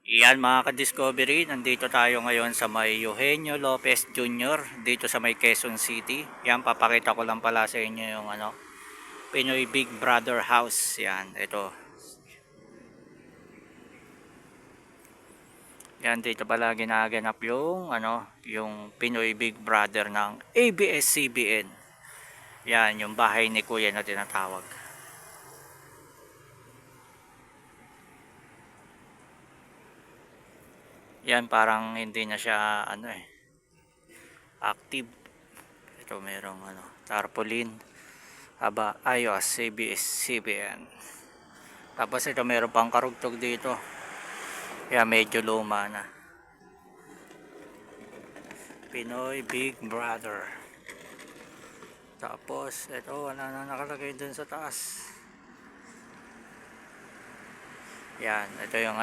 Yan mga ka-discovery, nandito tayo ngayon sa may Eugenio Lopez Jr. dito sa may Quezon City. Yan, papakita ko lang pala sa inyo yung Pinoy Big Brother House. Yan, ito. Yan, dito pala ginaganap yung Pinoy Big Brother ng ABS-CBN. Yan, yung bahay ni Kuya na tinatawag. Yan, parang hindi na siya active. Ito merong tarpaulin. Aba, ayos, ABS-CBN. Tapos ito meron pang karugtog dito. Kaya medyo luma na. Pinoy Big Brother. Tapos ito wala na nakalagay dun sa taas. Yan, ito yung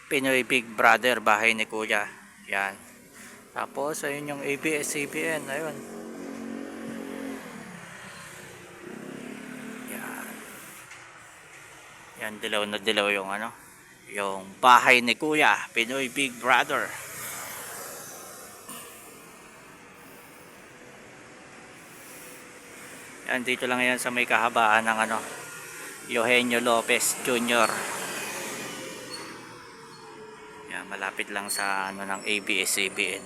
Pinoy Big Brother, bahay ni Kuya. Yan. Tapos ayun yung ABS-CBN, ayun. Yan. Yan, dilaw na dilaw yung bahay ni Kuya, Pinoy Big Brother. Yan, dito lang yan sa may kahabaan ng Eugenio Lopez Jr. Yan, malapit lang sa ng ABS-CBN.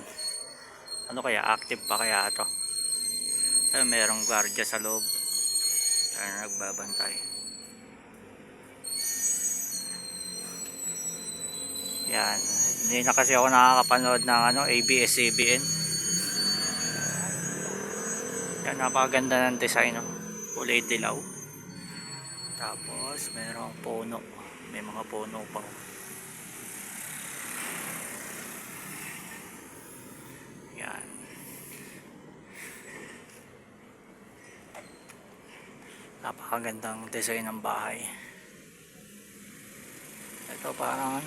Ano kaya, active pa kaya ito? Merong gwardiya sa loob. Yan, nagbabantay. Yan, hindi na kasi ako nakakapanood ng ABS-CBN. Yan, napakaganda ng design, kulay dilaw. Tapos merong puno, may mga puno pa. Yan, napakagandang design ng bahay. Ito parang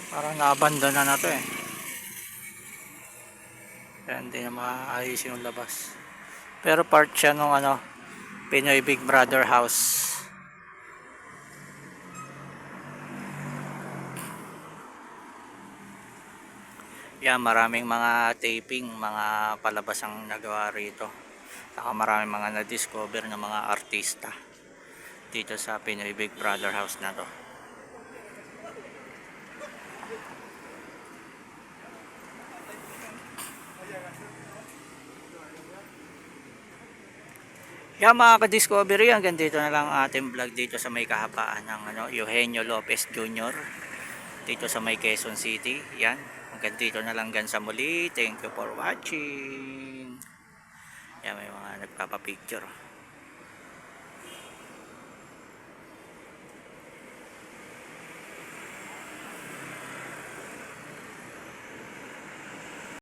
parang naabandona na to kaya hindi na maayos yung labas, pero part siya nung Pinoy Big Brother House. Yan, maraming mga taping, mga palabas ang nagawa rito. Saka maraming mga na-discover ng mga artista dito sa Pinoy Big Brother House na to. Yan mga ka-discovery, hanggang dito na lang ating vlog dito sa may kahabaan ng Eugenio Lopez Jr. dito sa may Quezon City. Yan, hanggang dito na lang sa muli. Thank you for watching. Yan, may mga nagpapapicture.